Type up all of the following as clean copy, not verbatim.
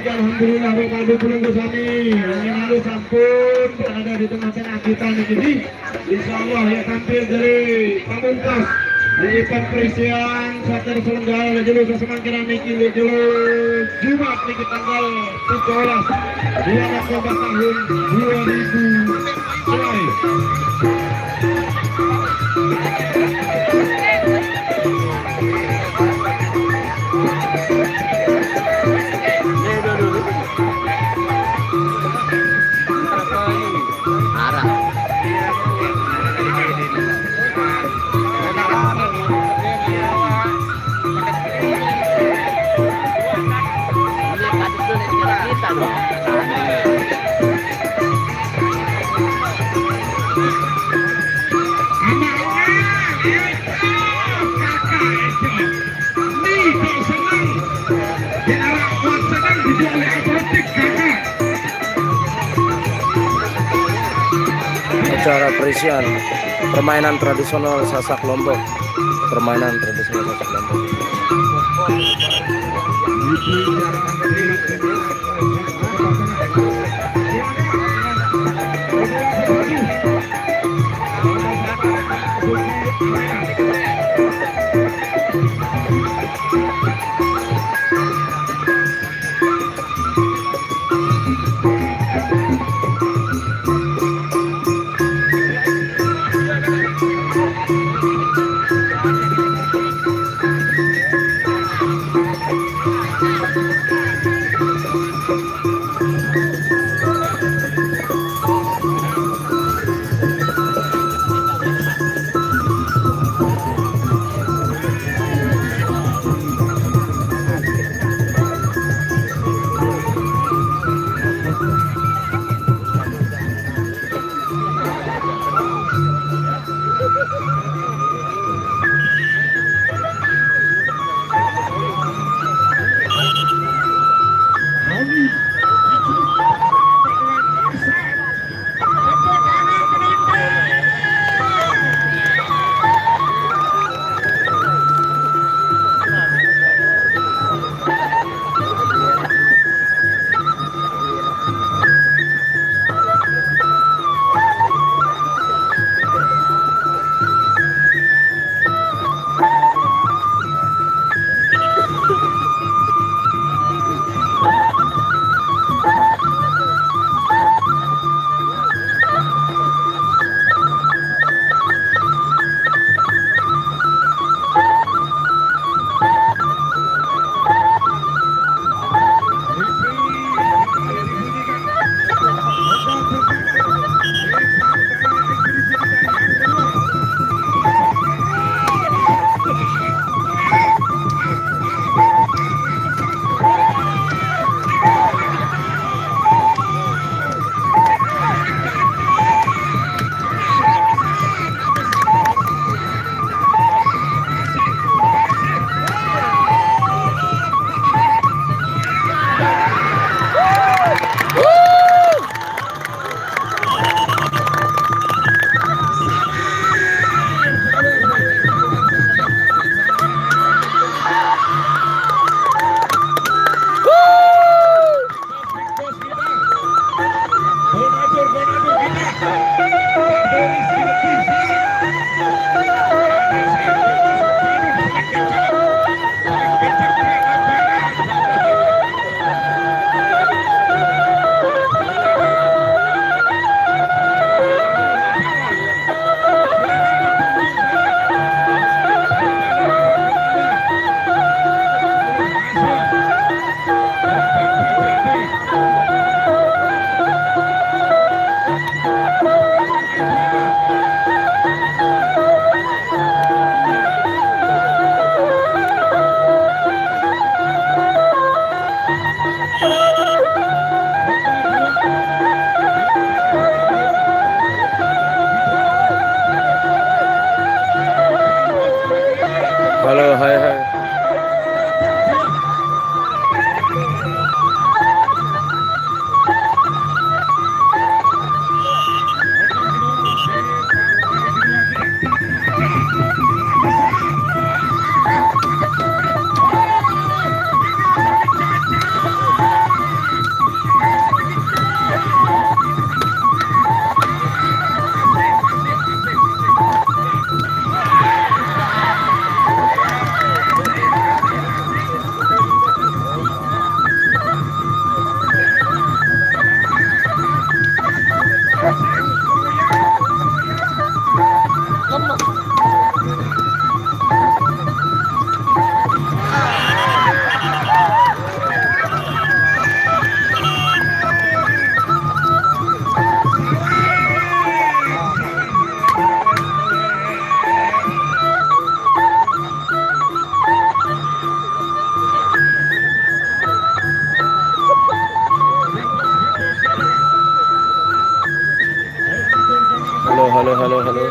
Alhamdulillah Bapak Ibu sami lalu sampun ada di tengah-tengah kita ini insyaallah ya tampil dari pamungkas di event perisian saat terselenggara jalur keseman keramik ini jalur Jumat di tanggal 17 bulan Oktober tahun 2020. Acara perisian permainan tradisional Sasak Lombok, permainan tradisional Sasak Lombok. Halo, hai hai. Halo, halo, halo, halo.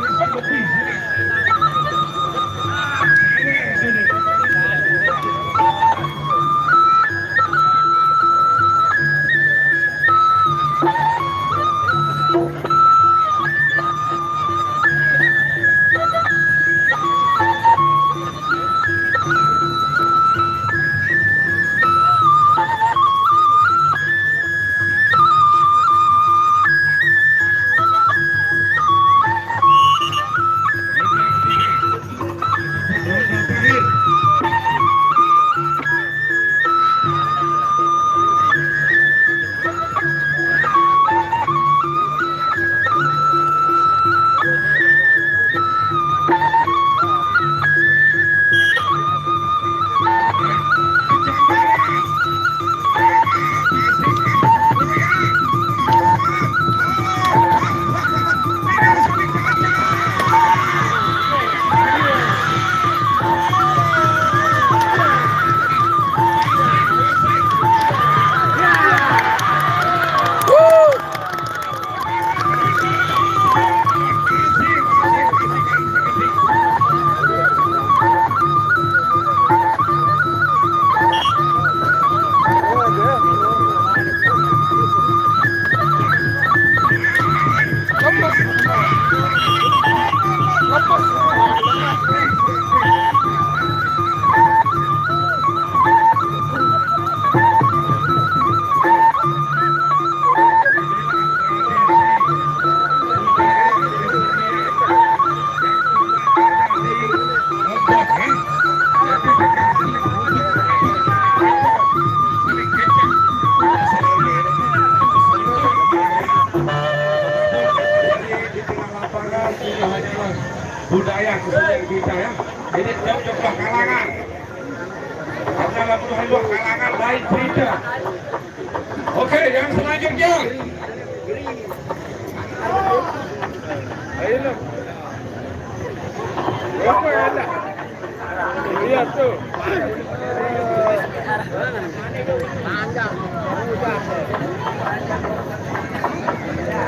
Budaya khususnya kita ya. Ini coba kalangan. Karena lalu dua kalangan lain cerita. Oke, yang selanjutnya. Ayo. Apa yang ada? Lihat tuh.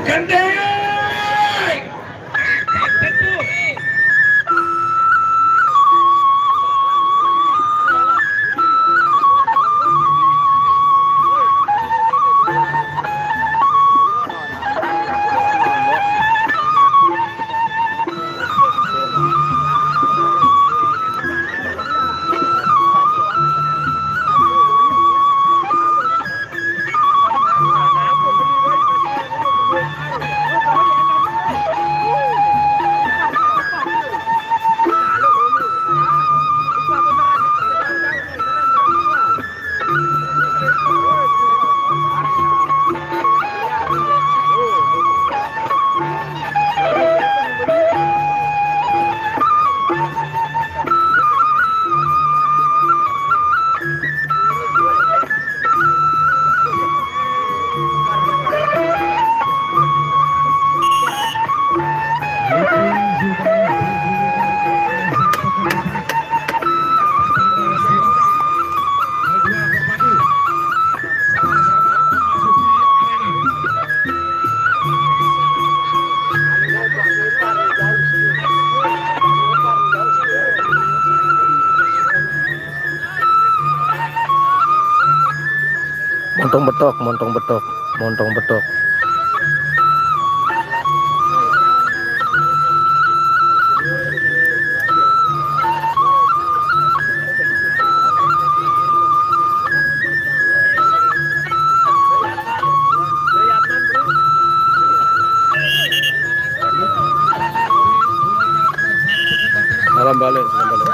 Gendeng. Montong betok, montong betok, montong betok. Salam balik, salam balik.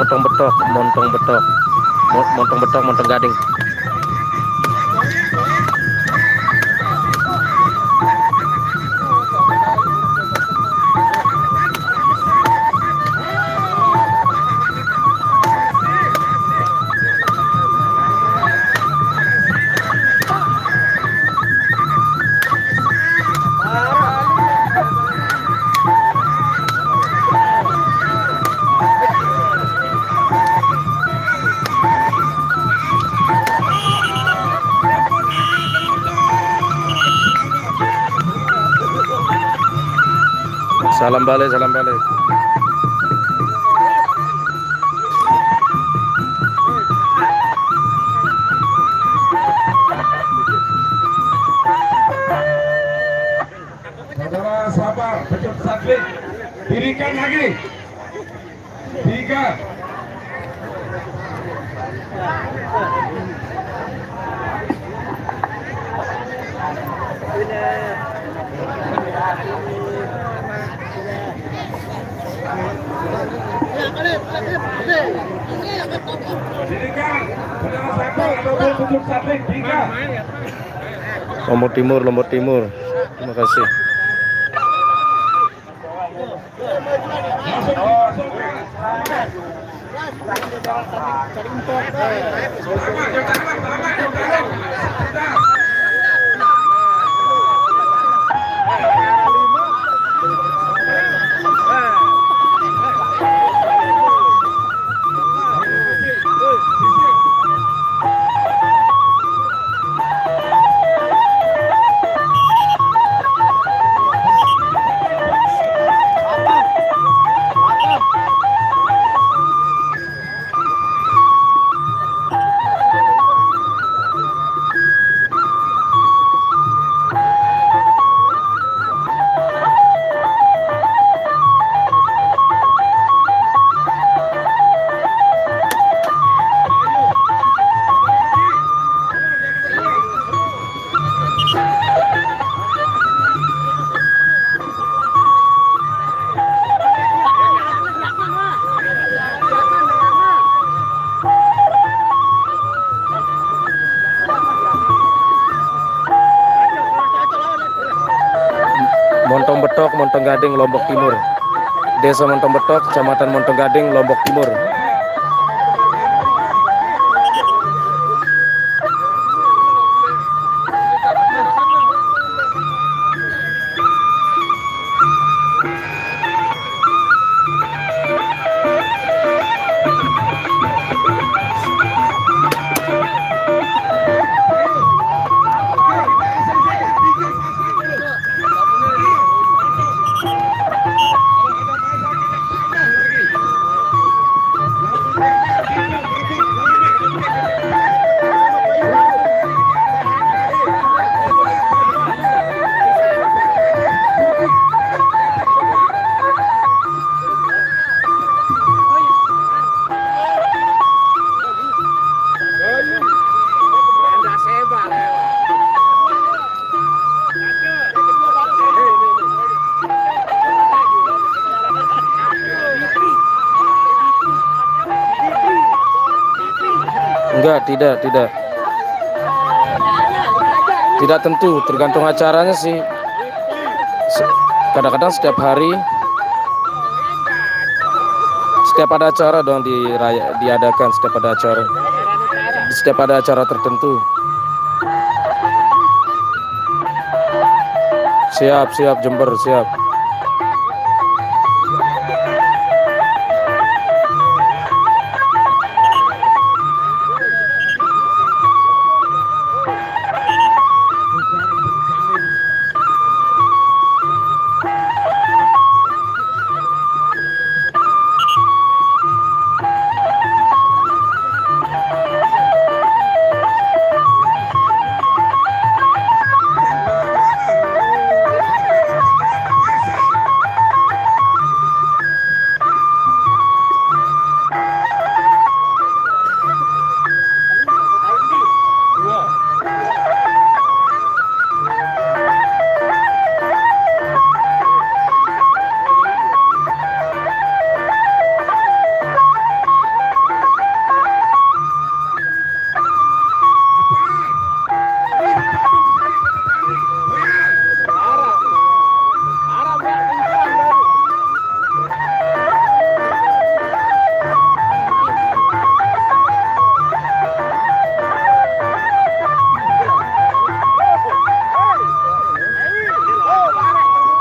Montong betok, montong betok, montong betok, montong gading. Salam balik, salam balik. Saudara sabar, pecut sakit. Dirikan lagi. 3. Dirikan. Saudara sabar, ada pecut sakit. 3. Lombok Timur, Lombok Timur. Terima kasih. Montong Betok, Montong Gading, Lombok Timur. Desa Montong Betok, Kecamatan Montong Gading, Lombok Timur. Enggak, tidak. Tidak tentu, tergantung acaranya sih. Kadang-kadang setiap hari, setiap ada acara dong diadakan setiap ada acara tertentu. Siap Jember, siap.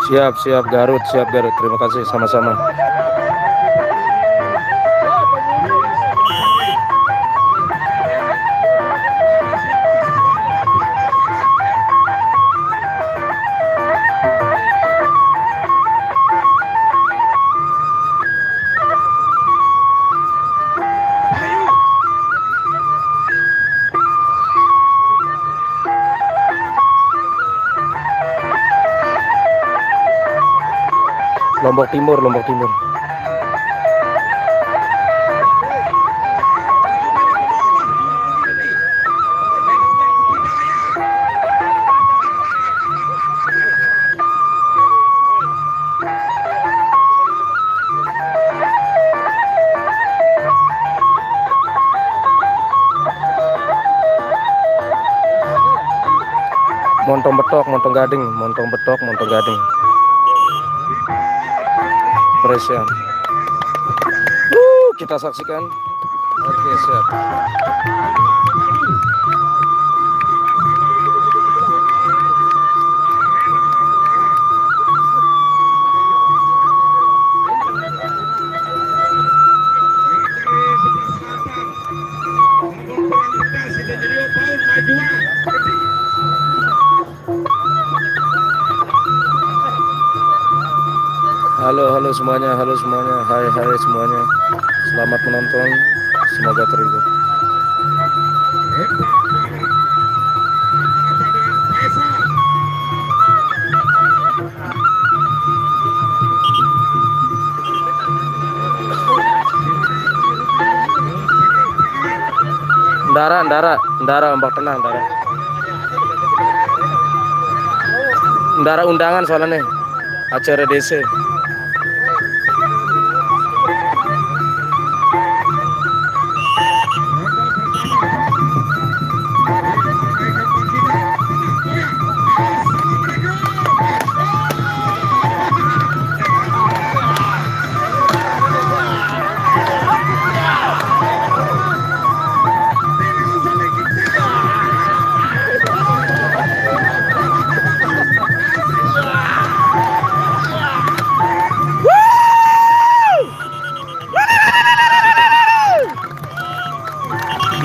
Siap, siap Garut, siap Garut. Terima kasih sama-sama. Lombok Timur, Lombok Timur. Montong Betok, Montong Gading, Montong Betok, Montong Gading. Presian. Kita saksikan. Oke, siap. Halo semuanya, halo semuanya, hai semuanya. Selamat menonton, semoga terhibur. Ndara, ombak tenang, Ndara undangan soalnya nih, acara DC.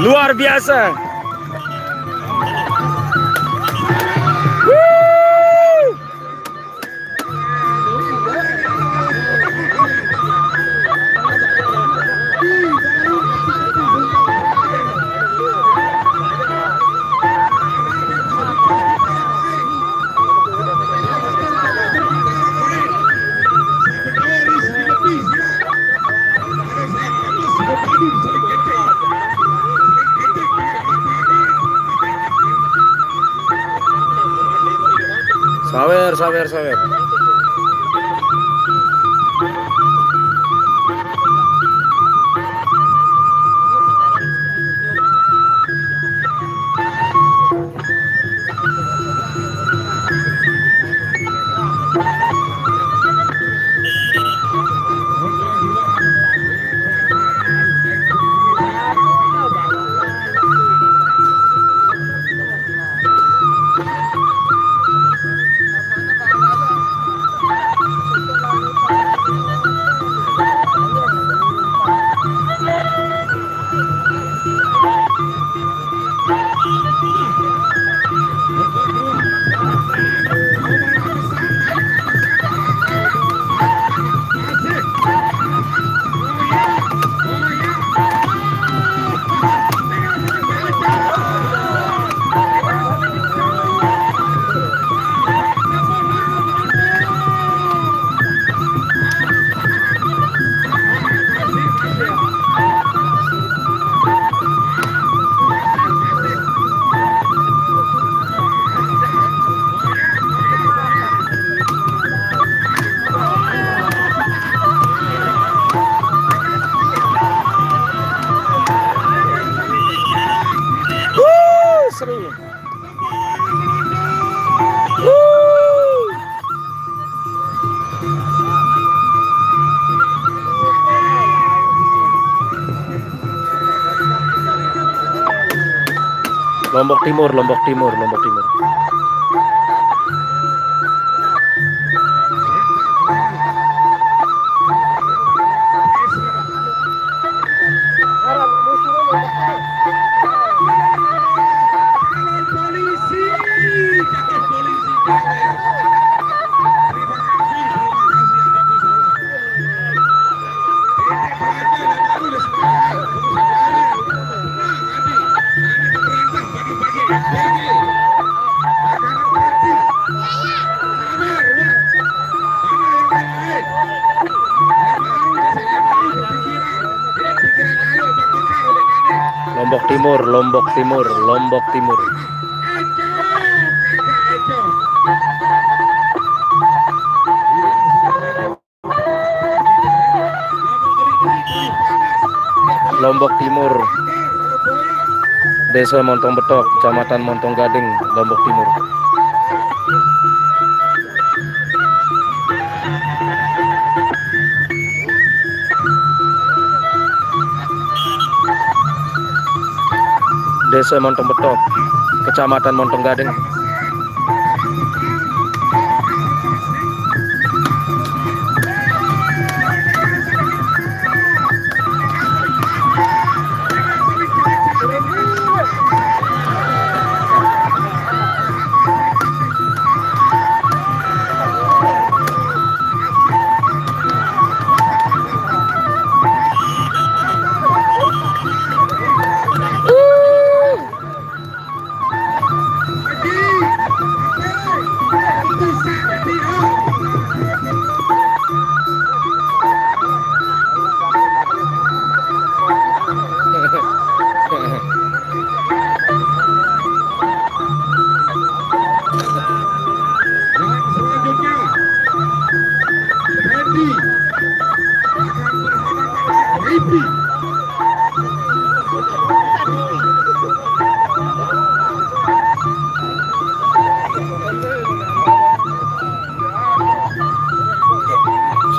Luar biasa. Sawer. Lombok Timur. Lombok Timur, Lombok Timur, Lombok Timur. Lombok Timur, Desa Montong Betok, Kecamatan Montong Gading, Lombok Timur. Desa Montong Betok, Kecamatan Montong Gading.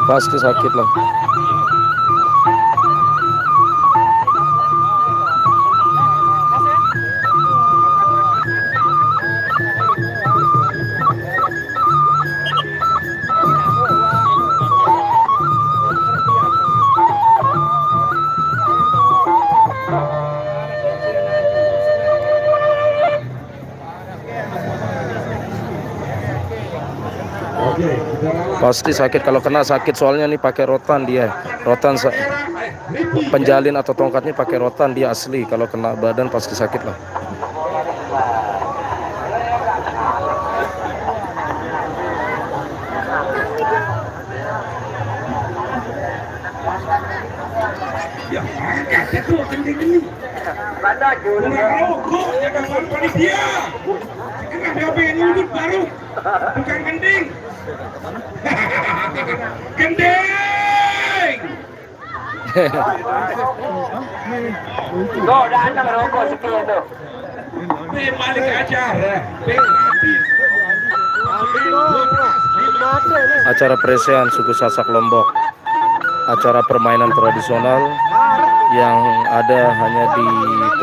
Pasti sakit lah. Pasti sakit, kalau kena sakit, soalnya nih pakai rotan dia. Rotan penjalin atau tongkatnya pakai rotan dia asli. Kalau kena badan pasti sakit lah. Ya, itu gending. Banda rokok, jangan baru panitia. Sekarang dia pengen nyudut baru, bukan gending. Gending. Go, daan na merokok sekian tuh. Balik acara. Acara peresian suku Sasak Lombok. Acara permainan tradisional yang ada hanya di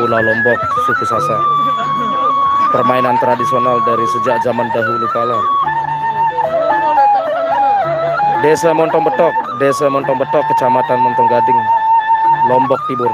Pulau Lombok, suku Sasak. Permainan tradisional dari sejak zaman dahulu kala. Desa Montong Betok, Desa Montong Betok, Kecamatan Montong Gading, Lombok Timur.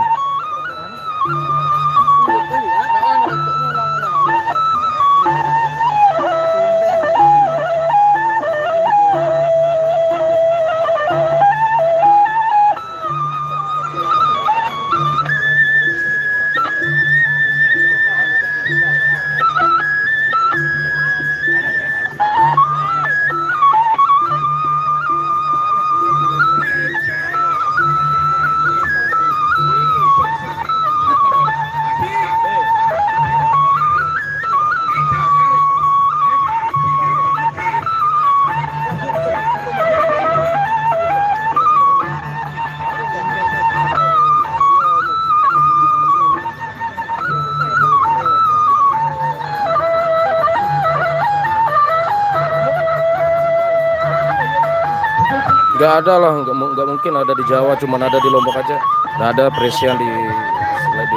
Gak ada lah, nggak mungkin ada di Jawa, cuman ada di Lombok aja. Gak ada peresian di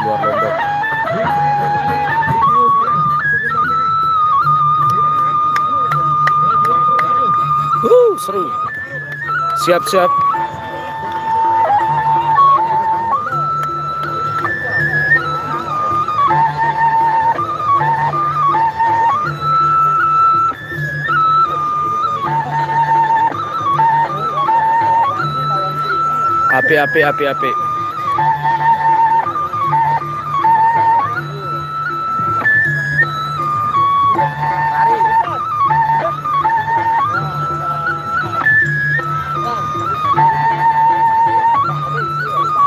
luar Lombok. Seru. Siap-siap. Api.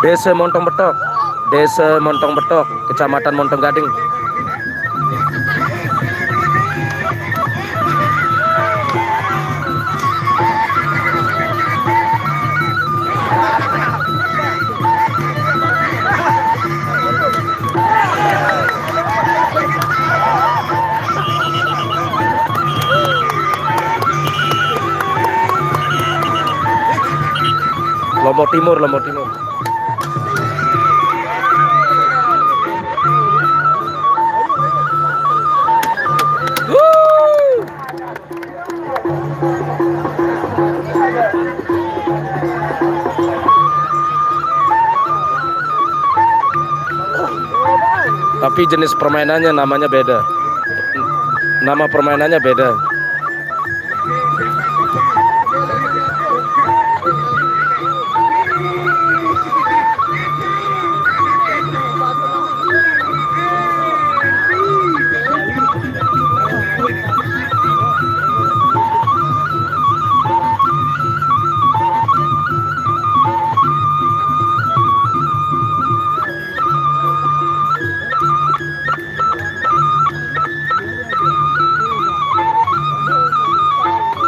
Desa Montong Betok, Desa Montong Betok, Kecamatan Montong Gading. Lombok Timur, Lombok Timur. Tapi jenis permainannya namanya beda. Nama permainannya beda.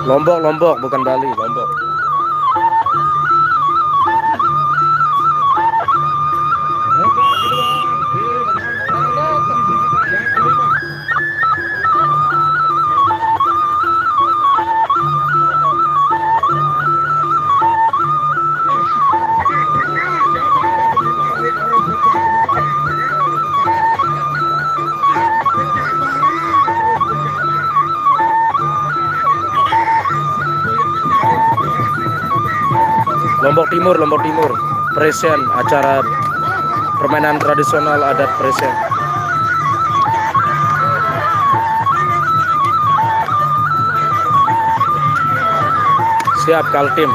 Lombok, Lombok, bukan Bali, Lombok. Lombok Timur, Lombok Timur, Presien, acara permainan tradisional adat Presien. Siap Kaltim.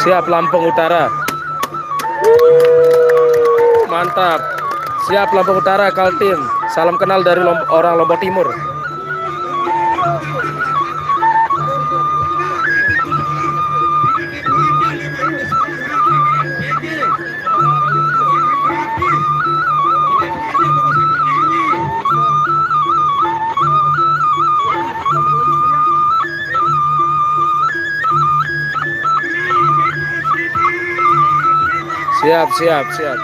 Siap Lampung Utara. Mantap. Siap Lampung Utara, Kaltim. Salam kenal dari orang Lombok Timur. Siap, siap, siap.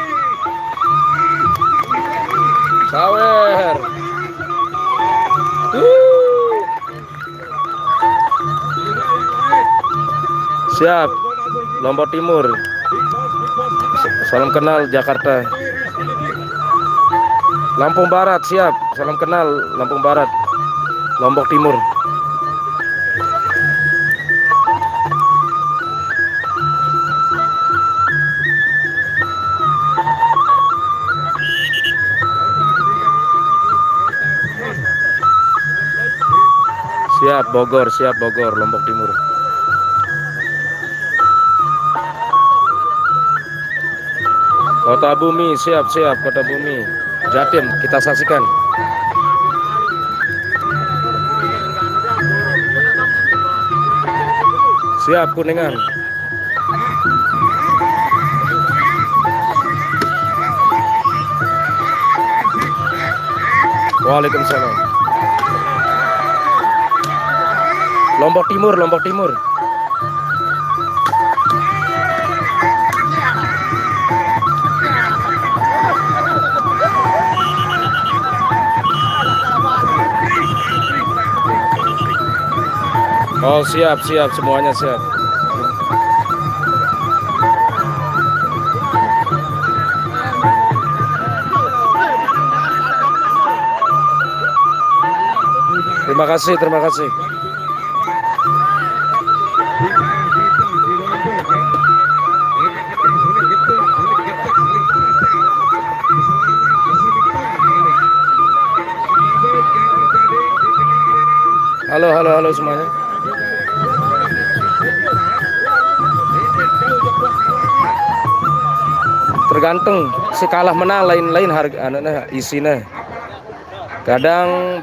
Sawer. Siap. Lombok Timur. Salam kenal Jakarta. Lampung Barat, siap. Salam kenal Lampung Barat. Lombok Timur. Siap Bogor, Lombok Timur. Kota Bumi, siap Kota Bumi. Jatim, kita saksikan. Siap Kuningan. Waalaikumsalam. Lombok Timur, Lombok Timur. Oh, siap, semuanya siap. Terima kasih. Halo, halo, halo semuanya. Tergantung si kalah menang lain-lain harga isinya. Kadang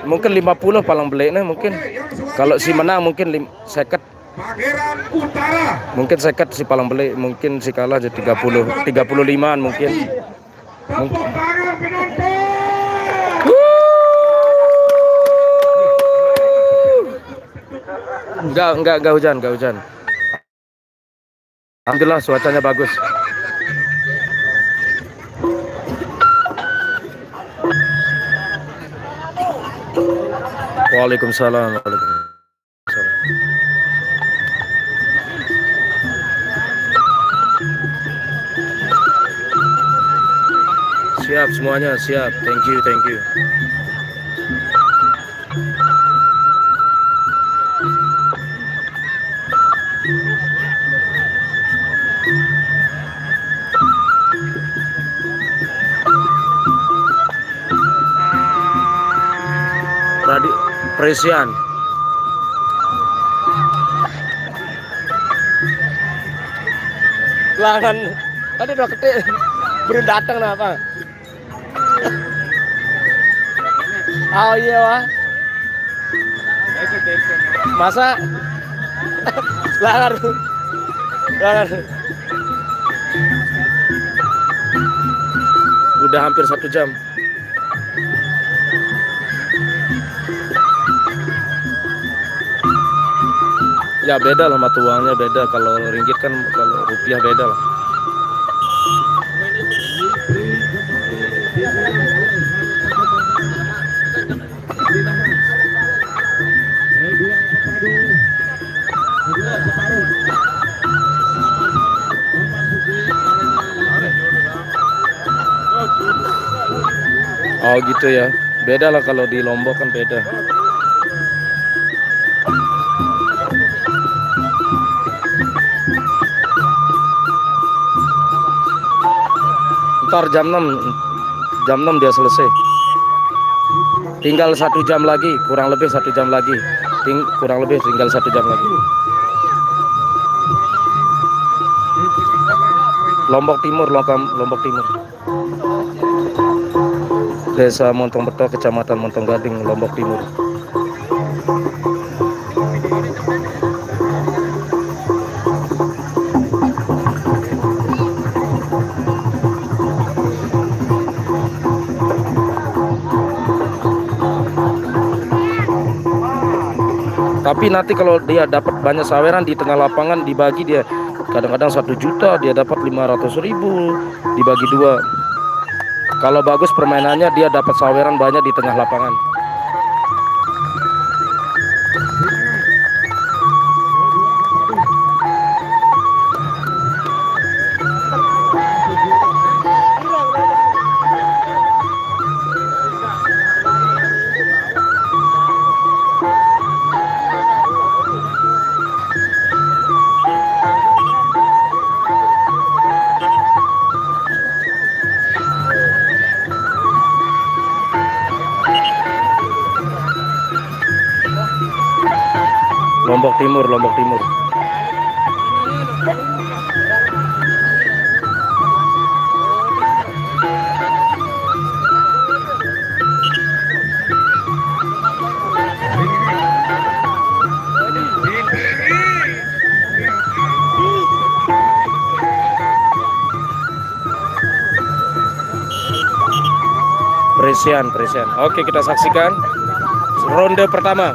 mungkin 50 paling beliknya mungkin. Kalau si menang mungkin seket. Pangeran Utara. Mungkin seket si paling belik, mungkin si kalah jadi 30, 35-an mungkin. Tepuk tangan penonton. Enggak hujan. Alhamdulillah cuacanya bagus. Waalaikumsalam. Siap semuanya, siap. Thank you. Presian. Langan tadi udah gede, belum datang apa? Oh iya wah. Masa langan. Udah hampir 1 jam. Ya beda lah mata uangnya beda, kalau ringgit kan, kalau rupiah beda lah. Oh gitu ya, beda lah kalau di Lombok kan beda. Ntar jam 6 dia selesai. Tinggal 1 jam lagi, kurang lebih 1 jam lagi. Tinggal 1 jam lagi. Lombok Timur. Desa Montong Beto, Kecamatan Montong Gading, Lombok Timur. Tapi nanti kalau dia dapat banyak saweran di tengah lapangan, dibagi dia kadang-kadang 1 juta, dia dapat 500.000 dibagi 2. Kalau bagus permainannya, dia dapat saweran banyak di tengah lapangan. Lombok Timur. Presian. Oke, kita saksikan ronde pertama.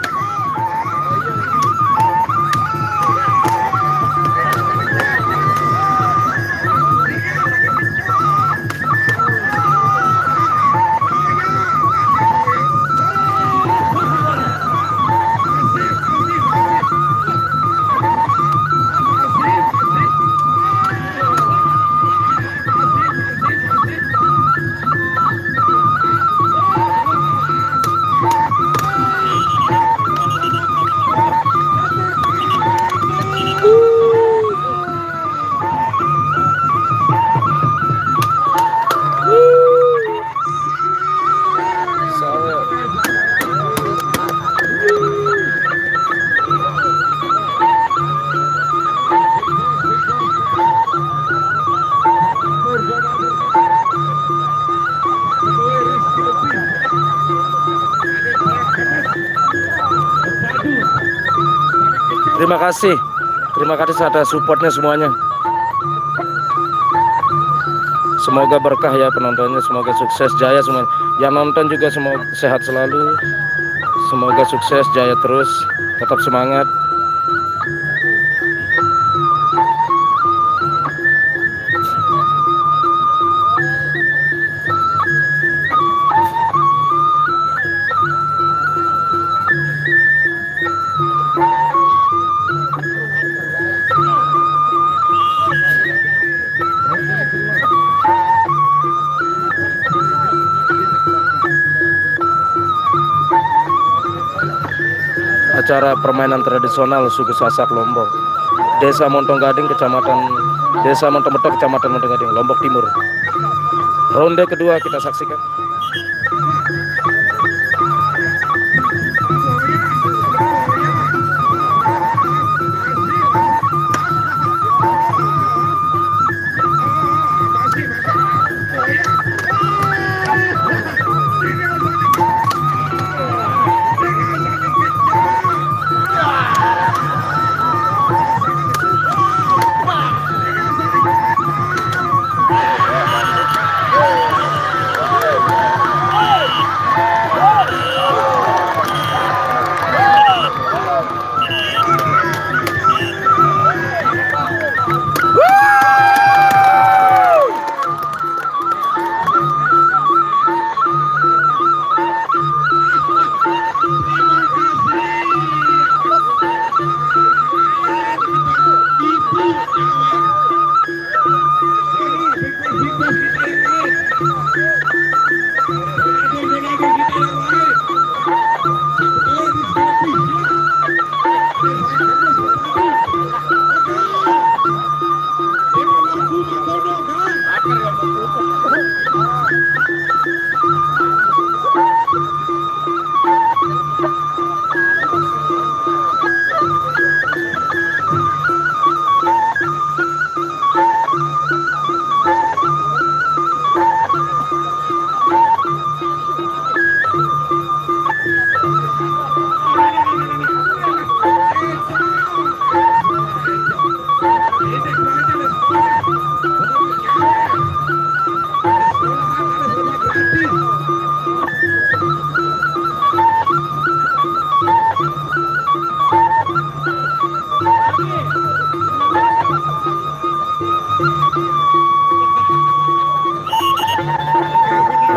Terima kasih atas supportnya semuanya. Semoga berkah ya penontonnya, semoga sukses jaya semua. Yang nonton juga semoga sehat selalu. Semoga sukses jaya terus, tetap semangat. Acara permainan tradisional suku Sasak Lombok, Desa Montong Gading, Desa Montong Betok, Kecamatan Montong Gading, Lombok Timur. Ronde kedua kita saksikan.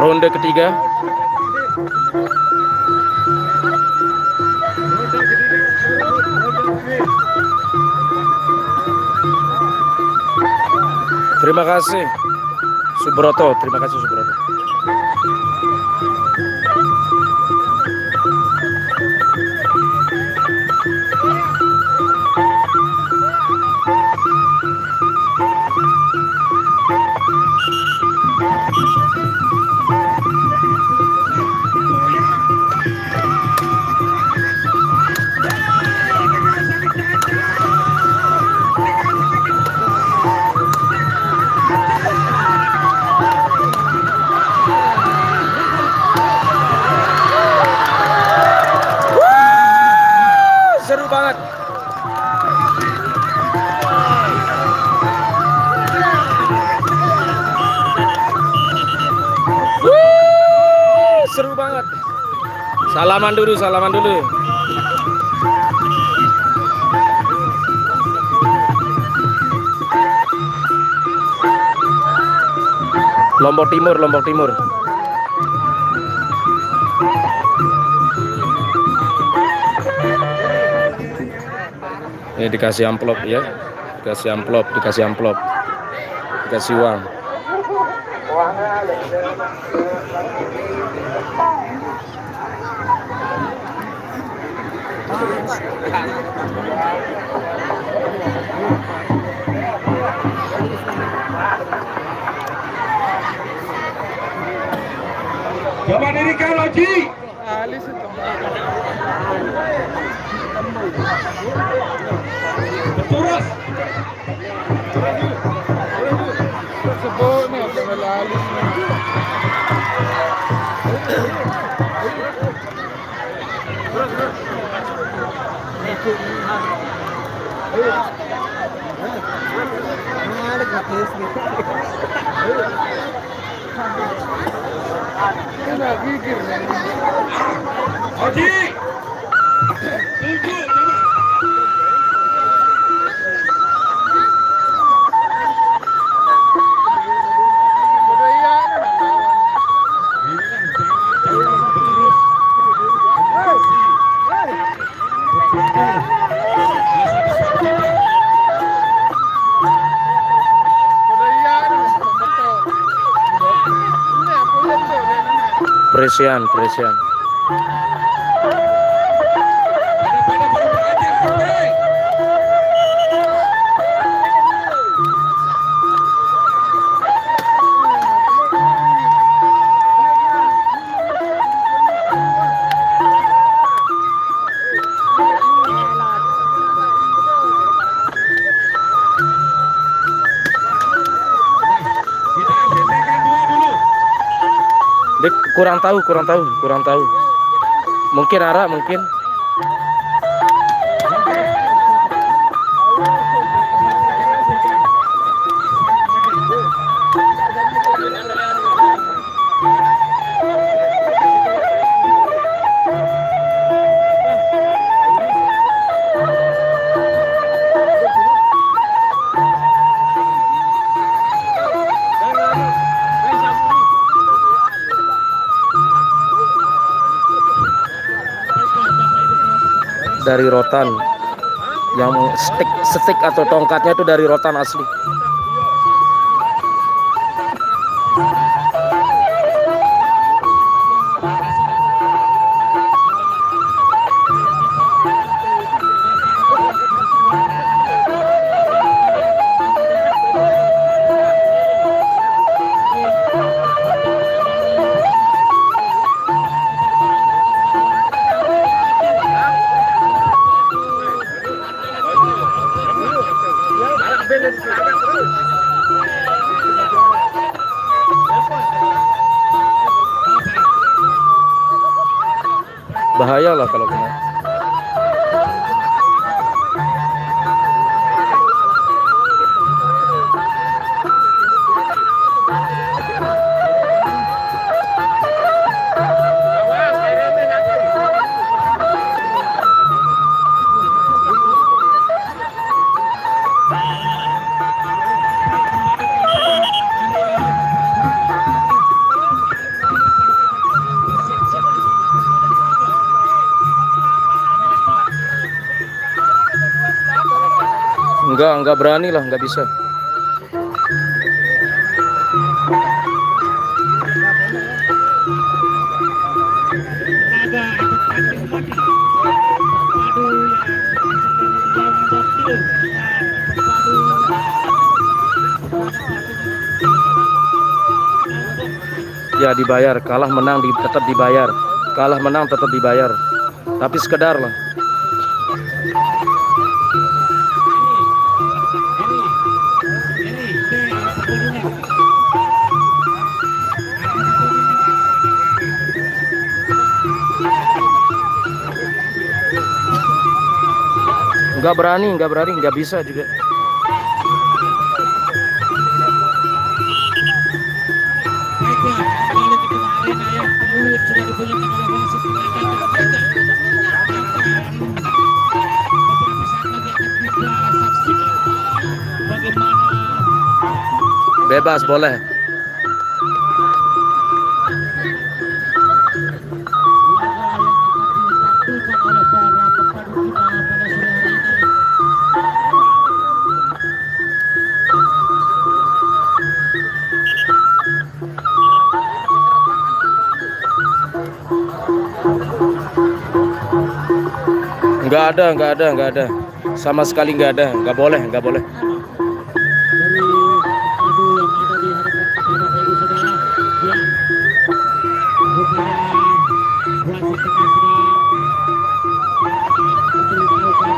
Ronde ketiga. Terima kasih Subroto, terima kasih Subroto. Seru banget. Seru banget. Salaman dulu, salaman dulu. Lombok Timur, Lombok Timur. Ini dikasih amplop ya, dikasih amplop, dikasih uang. Coba diri kau Loji. Terus. Oji. Tunggu, coba. Presian. Kita selesaikan dua dulu. Dek, kurang tahu. Mungkin arah, mungkin. Dari rotan yang stick atau tongkatnya itu dari rotan asli. Bahaya lah kalau kena. Enggak berani lah, nggak bisa. Ya dibayar, kalah menang tetap dibayar. Kalah menang tetap dibayar. Tapi sekedar lah. Nggak berani, nggak bisa juga. Baiklah, kembali ke tengah arena yang penuh sudah digunakan oleh wasit pengadaan dan kita beberapa saat lagi akan kita saksikan bagaimana Bebas boleh. Nggak ada. Sama sekali nggak ada. Nggak boleh. dari adu yang ada di hadapan kita ibu saudara yang rupanya wasit tengah sedang untuk melakukan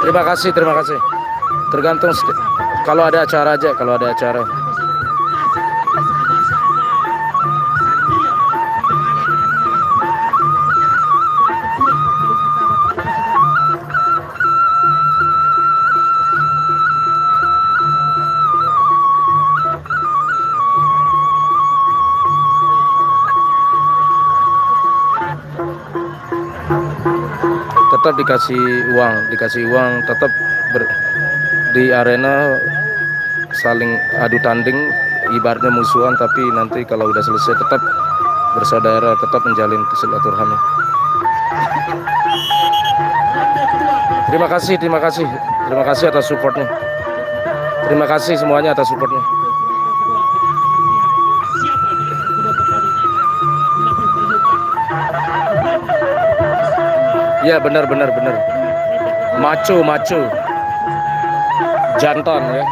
Terima kasih, terima kasih. Tergantung kalau ada acara aja, kalau ada acara. Tetap dikasih uang, tetap di arena saling adu tanding, ibaratnya musuhan, tapi nanti kalau udah selesai tetap bersaudara, tetap menjalin silaturahmi. Terima kasih atas supportnya. Terima kasih semuanya atas supportnya. Ya benar. Maco, jantan ya.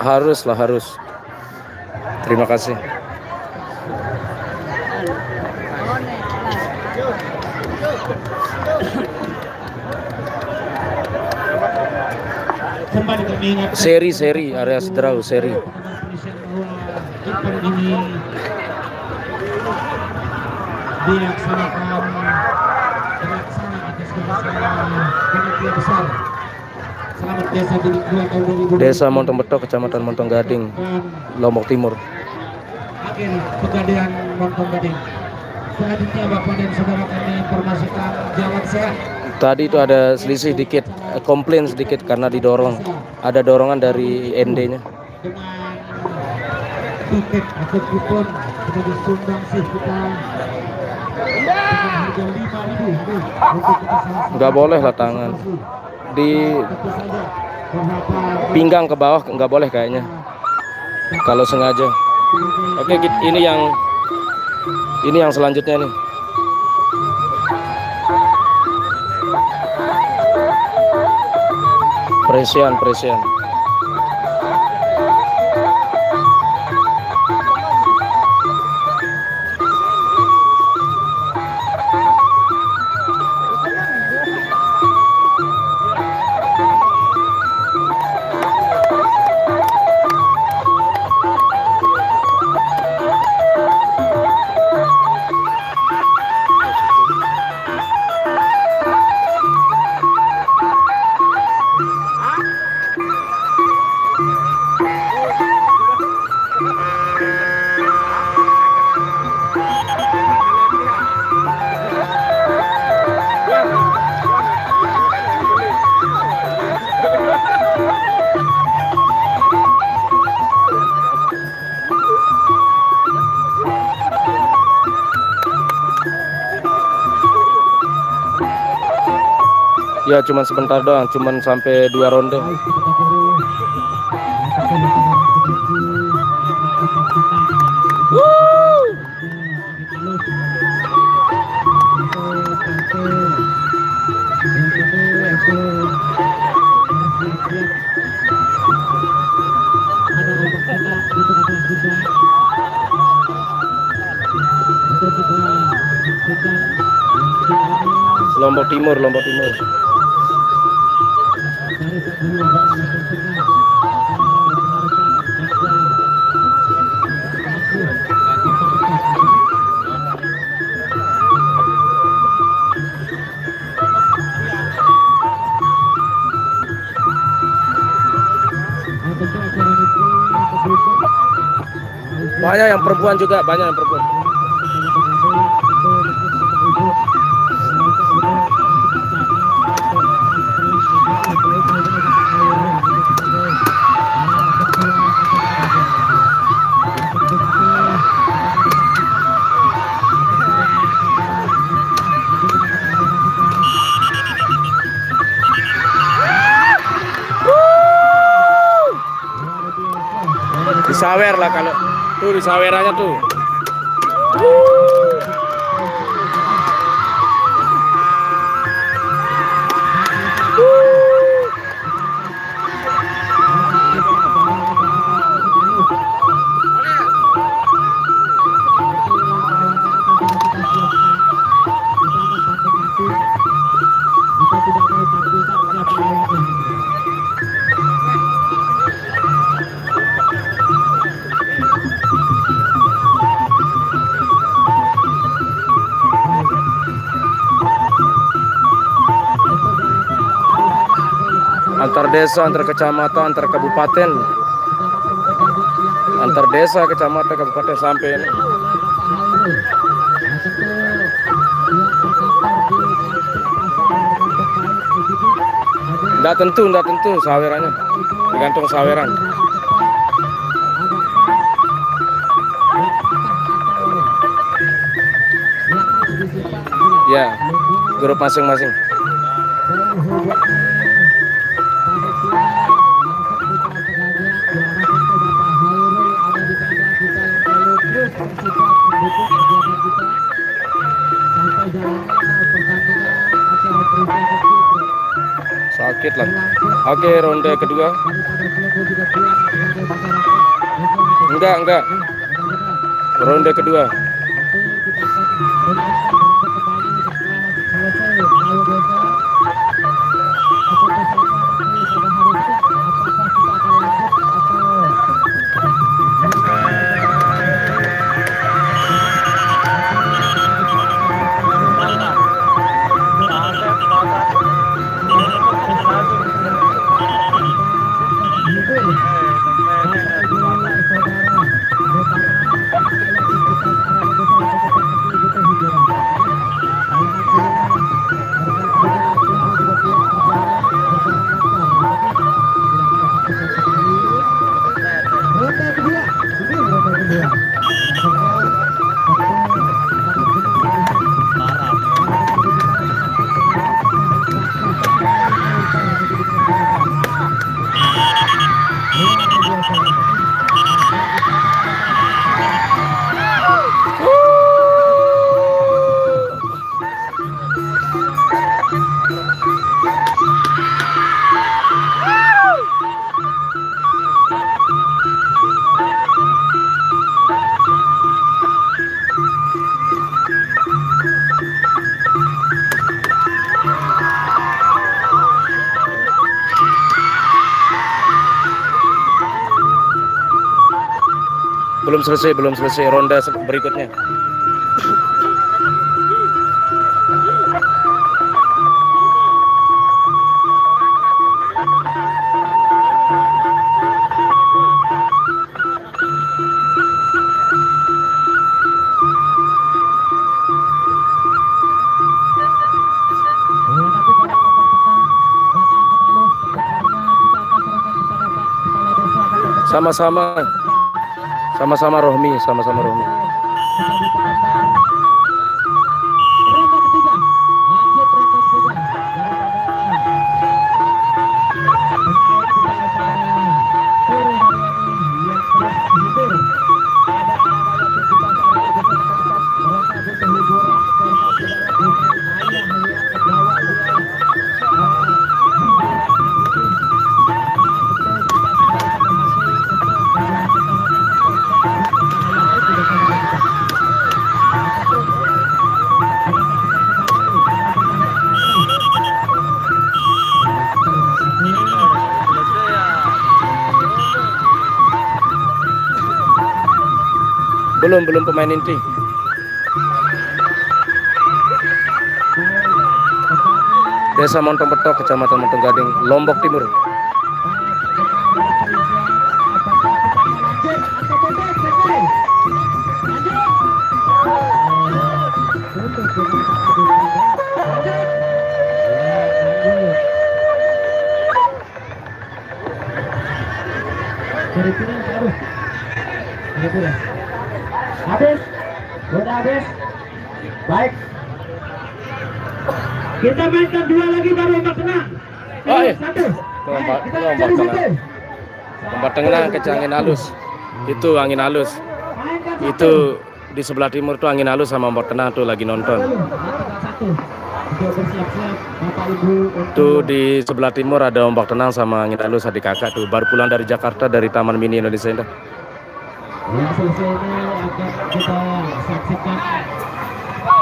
Harus. Terima kasih. Seri area Sedraw seri. Ini dilaksanakan atas kebesaran panitia besar Selamat Desa Bilik 2 tahun 2020. Desa Montong Betok, Kecamatan Montong Gading, Lombok Timur. Akhir Pegadaian Montong Gading. Selanjutnya Bapak dan Saudara kami informasikan jalan sehat. Tadi itu ada selisih dikit, komplain sedikit karena didorong. Ada dorongan dari ND-nya. Dengan tiket atau kupon sudah disumbang sih kita dengan harga 5.000 untuk kita salah. Nggak boleh lah tangan di pinggang ke bawah, nggak boleh kayaknya kalau sengaja. Oke, ini yang selanjutnya nih. Presian. Ya cuman sebentar doang, cuman sampai 2 ronde. Lombok Timur. Banyak yang perempuan juga, banyak yang perempuan. Disawer lah kalau tuh disawerannya tuh. Antar desa, antar kecamatan, antar kabupaten, antar desa, kecamatan, kabupaten sampai ini. Nggak tentu sawerannya, tergantung saweran. Ya, grup masing-masing. Sakit lah. Oke, ronde kedua. Enggak. Ronde kedua. Belum selesai ronde berikutnya. Sama-sama Rohmi. Belum pemain inti. Desa Montong Betok, Kecamatan Montong Gading, Lombok Timur. Itu ya. Habis. Udah habis. Baik. Kita mainkan 2 lagi baru ombak tenang. Oh, iya. 1. Ombak Kita tenang. cari 1. Ombak tengah kecil angin halus. Itu angin halus. Mainkan 1. Itu di sebelah timur tuh angin halus sama ombak tenang tuh lagi nonton. Untuk bersiap-siap Bapak Ibu Tuh di sebelah timur ada ombak tenang sama angin halus adik kakak tuh baru pulang dari Jakarta dari Taman Mini Indonesia Indah. yang selesai ini akan kita saksikan apakah yang akan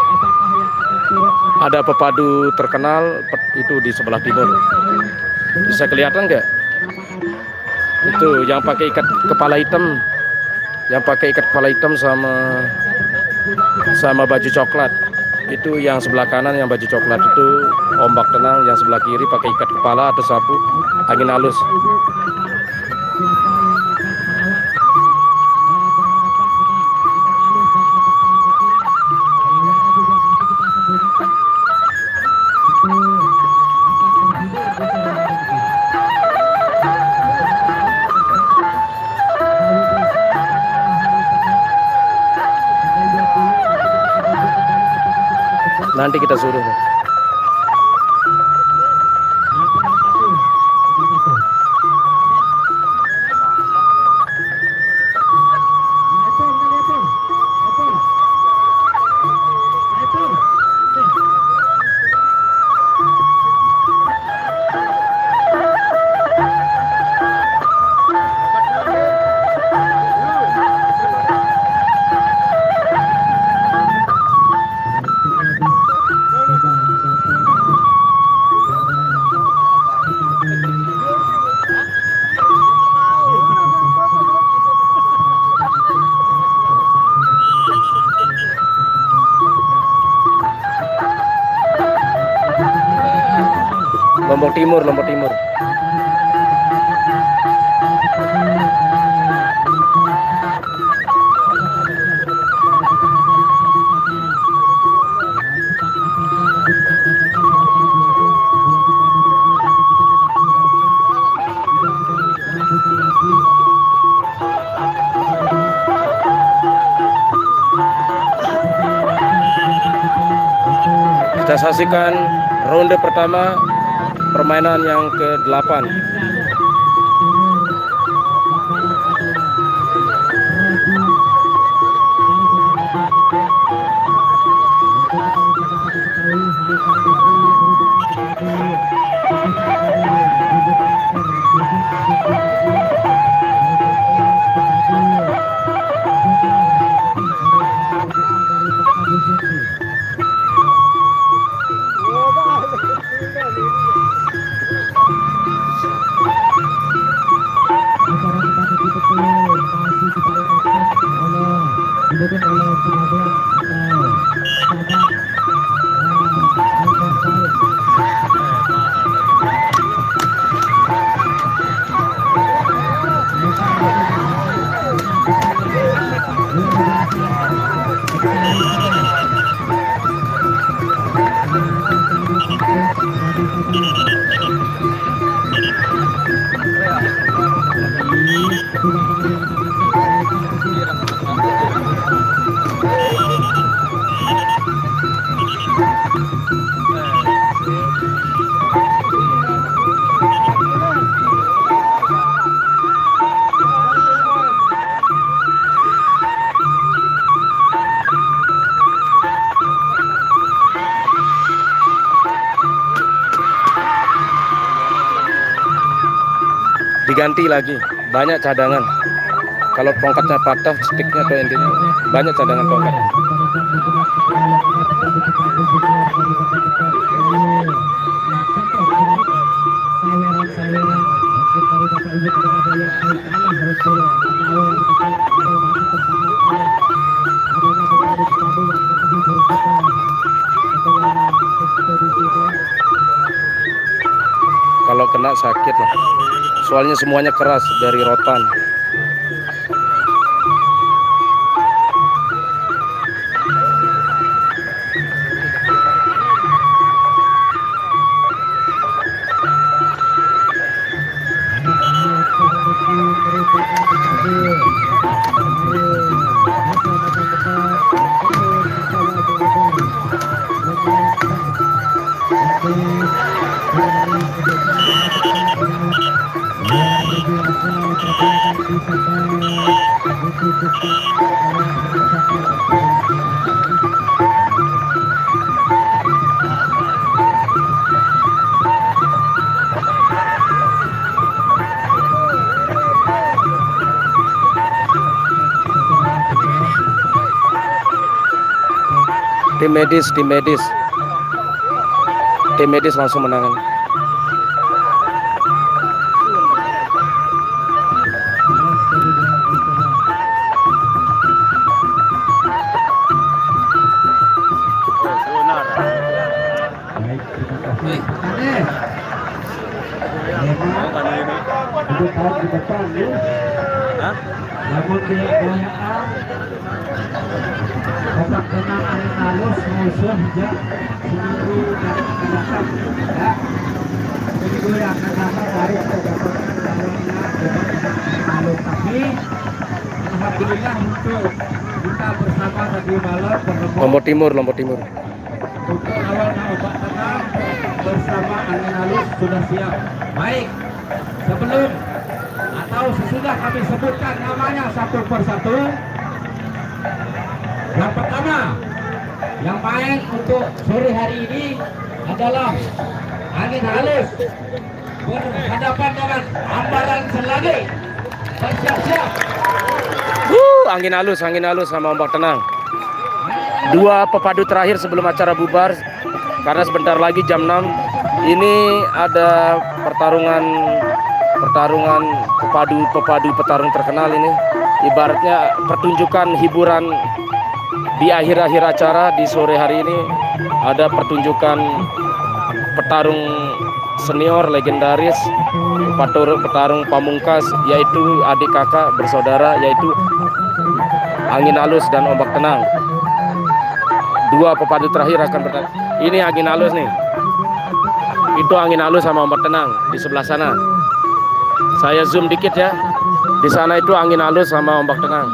turun Ada pepadu terkenal itu di sebelah timur. Bisa kelihatan nggak? Itu yang pakai ikat kepala hitam, yang pakai ikat kepala hitam sama baju coklat. Itu yang sebelah kanan yang baju coklat itu ombak tenang, yang sebelah kiri pakai ikat kepala atau sapu angin halus. Nanti kita suruh. Lombok Timur, Lombok Timur. Kita saksikan ronde pertama permainan yang ke-8. Diganti lagi, banyak cadangan. Kalau tongkatnya patah, sticknya atau intinya banyak cadangan tongkat. Kalau kena sakit lah. Soalnya semuanya keras dari rotan. Tim medis langsung menangani. Baik, terima kasih. Itu tahun ke depan ya. Namun dia goyang otak tenang alus musuh ya seminggu dari datang ya. Jadi goyang akan dari mendapatkan lawannya otak alus, tapi alhamdulillah untuk kita bersama tadi malam Lombok Timur. untuk lawan obat tenang bersama angin halus sudah siap. Baik, sebelum atau sesudah kami sebutkan namanya satu persatu. Yang pertama yang main untuk sore hari ini adalah angin halus berhadapan dengan Ambaran Selagi. Bersiap-siap. Angin halus sama ombak tenang. Dua pepadu terakhir sebelum acara bubar, karena sebentar lagi jam 6 ini ada pertarungan pepadu petarung terkenal ini. Ibaratnya pertunjukan hiburan di akhir-akhir acara. Di sore hari ini ada pertunjukan petarung senior legendaris, petarung pamungkas, yaitu adik kakak bersaudara, yaitu angin halus dan ombak tenang. Dua pepadu terakhir akan bertanding. Ini angin halus nih. Itu angin halus sama ombak tenang di sebelah sana. Saya zoom dikit ya. Di sana itu angin halus sama ombak tenang.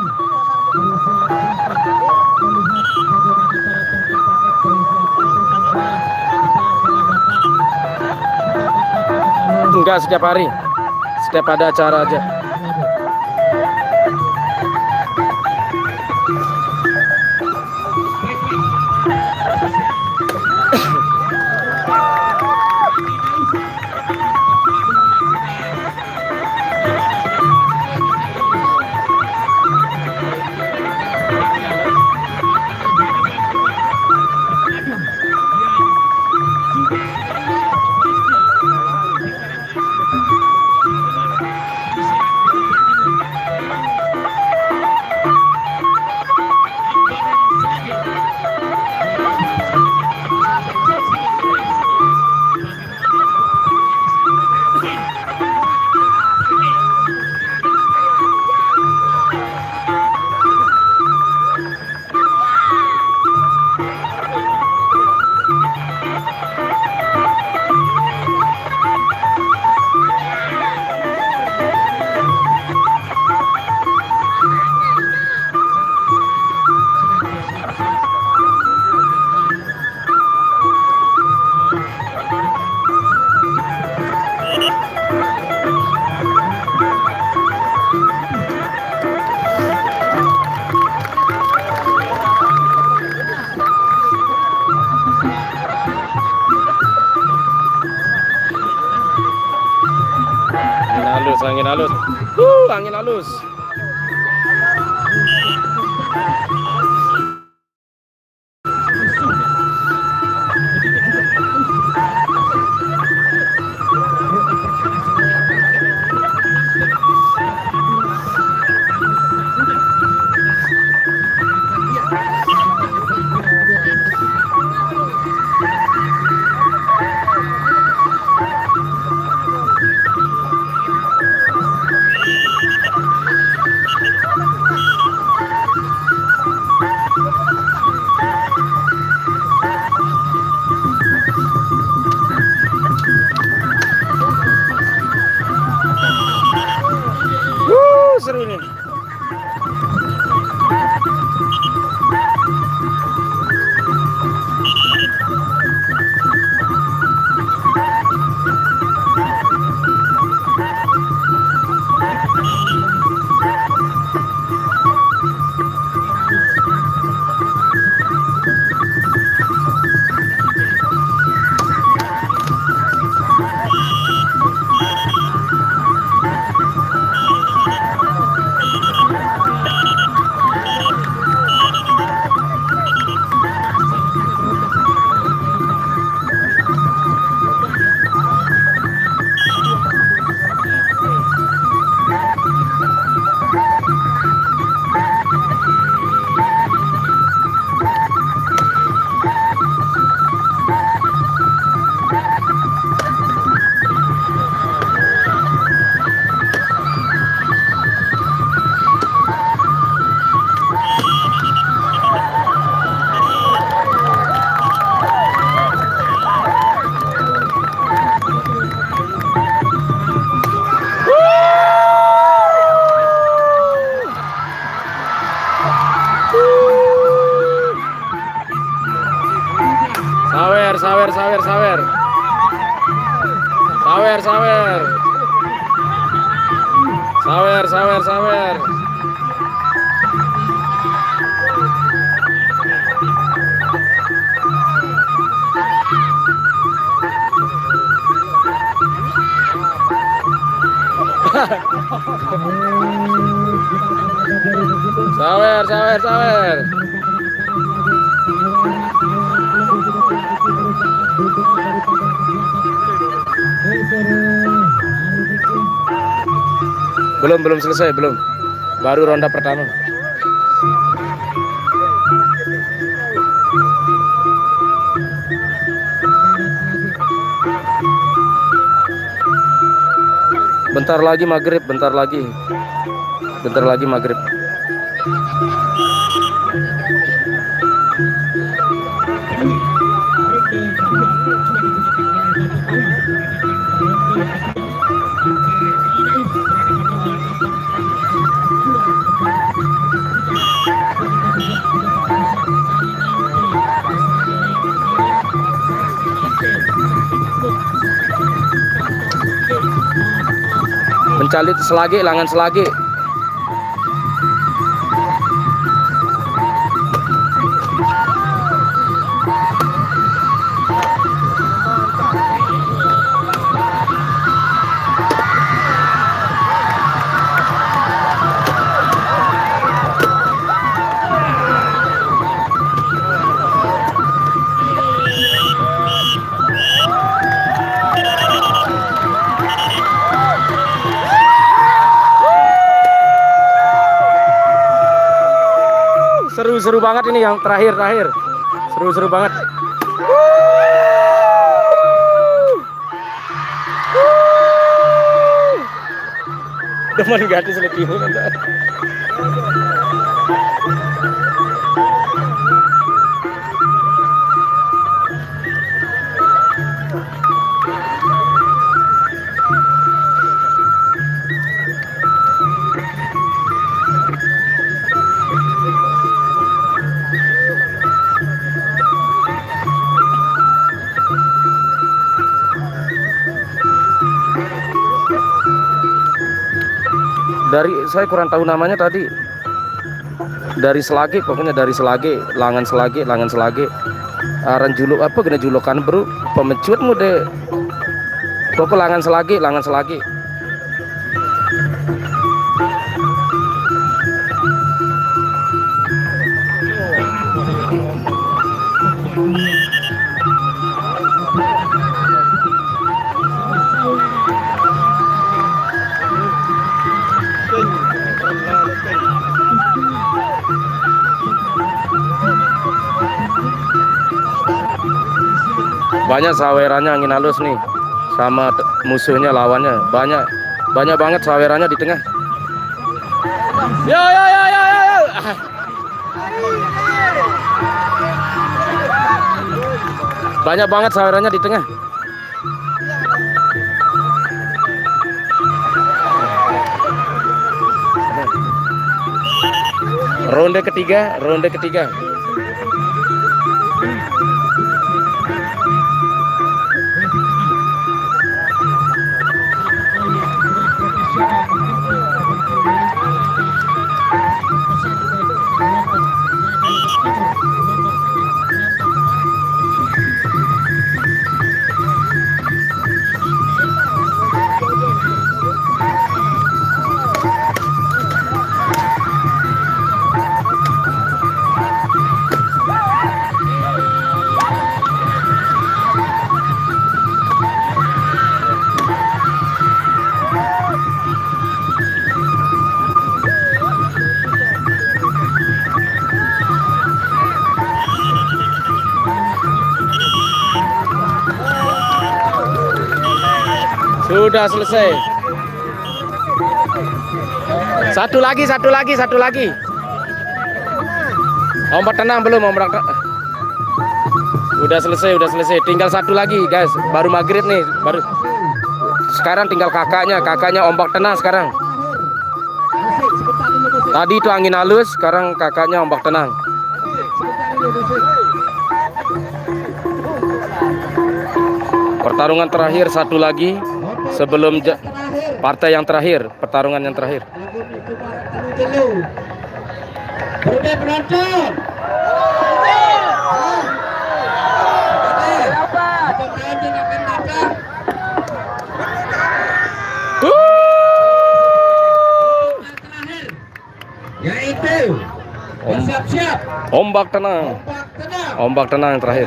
Enggak setiap hari. Setiap ada acara aja. Angin halus. Angin halus. sawer. Sawer. Sawer. Belum selesai, belum. Baru ronda pertama. Bentar lagi maghrib. Mencalit selagi, langan selagi. Seru banget ini yang terakhir. Seru banget. Demen ganti seletimu nanti. Saya kurang tahu namanya tadi. Dari Selagi, pokoknya dari Selagi, langan Selagi. Aran juluk apa kena julukan bro? Pemecutmu deh. Pokok langan Selagi. Banyak sawerannya angin halus nih sama musuhnya, lawannya banyak banget sawerannya di tengah. Yo. Banyak banget sawerannya di tengah. Ronde ketiga. Sudah selesai. Satu lagi. Ombak tenang belum? Udah selesai. Tinggal satu lagi, guys. Baru maghrib nih. Sekarang tinggal kakaknya ombak tenang sekarang. Tadi itu angin halus, sekarang kakaknya ombak tenang. Pertarungan terakhir satu lagi sebelum partai yang terakhir, pertarungan yang terakhir. Berapa penonton? Yaitu bersiap-siap Ombak tenang. Ombak tenang yang terakhir.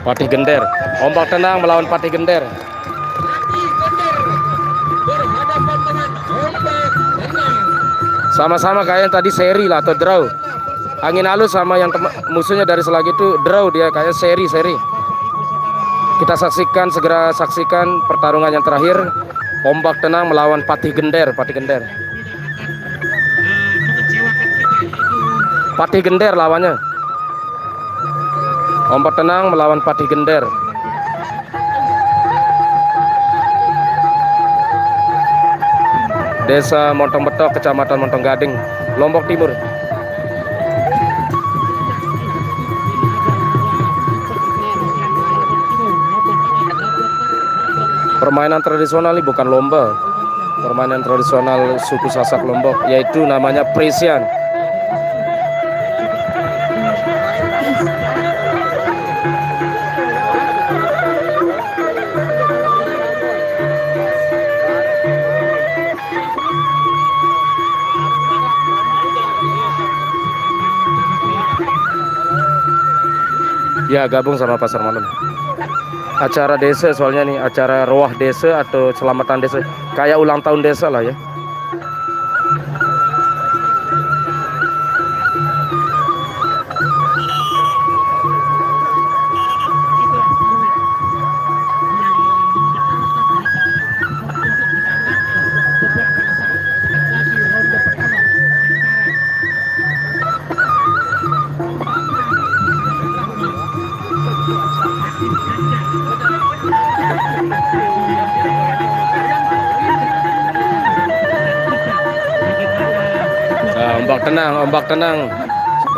Patih Gender. Ombak tenang melawan Patih Gender. Sama-sama kayak yang tadi seri lah atau draw. Angin halus sama yang musuhnya dari Selagi itu draw, dia kayak seri. Kita segera saksikan pertarungan yang terakhir. Ombak tenang melawan Patih Gender. Patih Gender lawannya. Ombak tenang melawan Patih Gender. Desa Montong Betok, Kecamatan Montong Gading, Lombok Timur. Permainan tradisional ini bukan lomba. Permainan tradisional suku Sasak Lombok, yaitu namanya presian. Ya, gabung sama pasar malam. Acara desa soalnya nih, acara roah desa atau selamatan desa, kayak ulang tahun desa lah ya.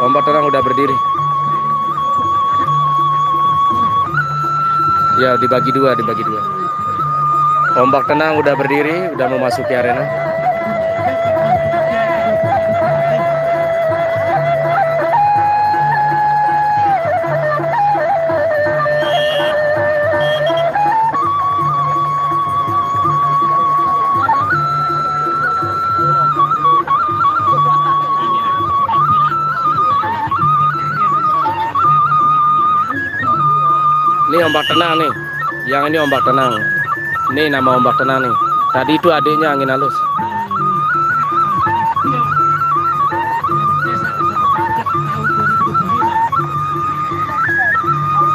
Ombak tenang udah berdiri. Ya, dibagi dua. Ombak tenang udah berdiri, udah memasuki arena. Ini ombak tenang nih. Yang ini ombak tenang. Ini nama ombak tenang nih. Tadi itu adiknya angin halus.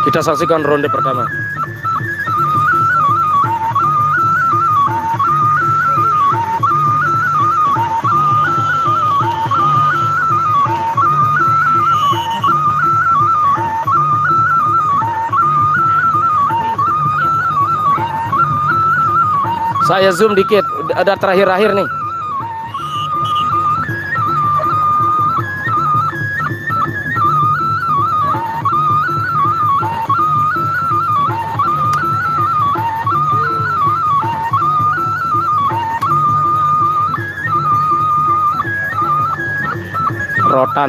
Kita saksikan ronde pertama. Saya zoom dikit, ada terakhir-akhir nih.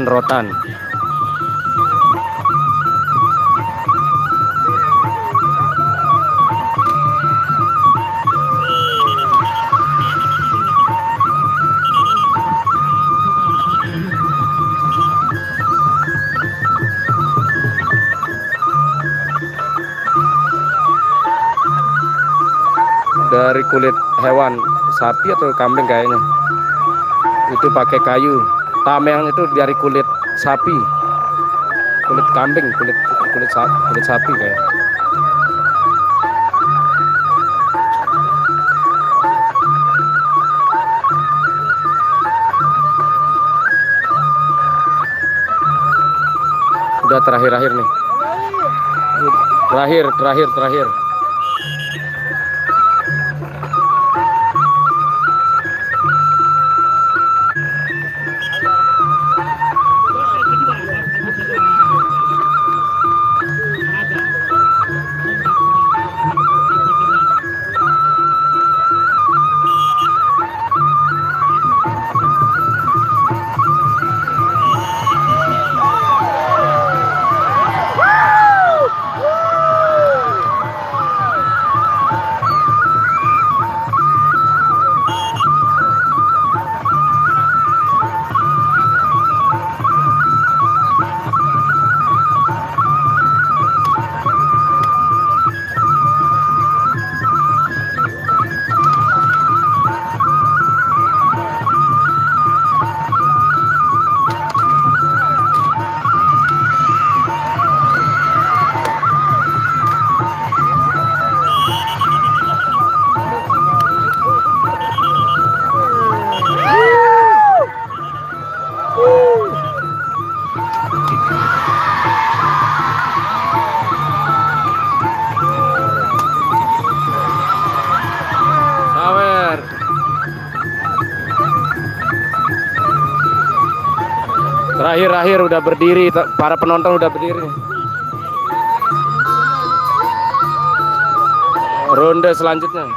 Rotan. Dari kulit hewan, sapi atau kambing kayaknya. Itu pakai kayu. Tameng itu dari kulit sapi, kulit kambing, kulit sapi kayak. Udah terakhir nih. Terakhir. Terakhir udah berdiri, para penonton udah berdiri. Ronde selanjutnya.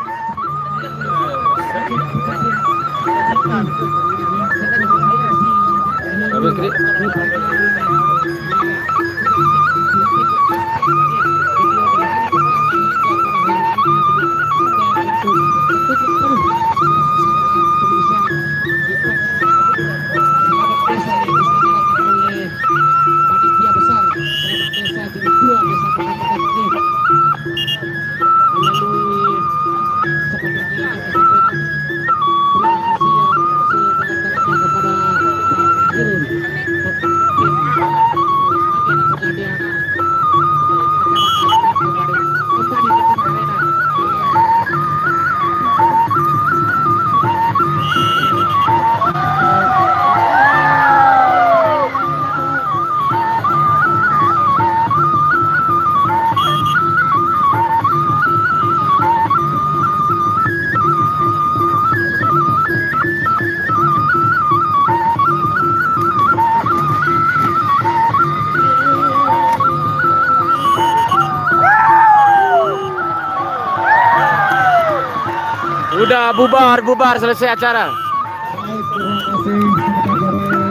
Udah bubar selesai acara.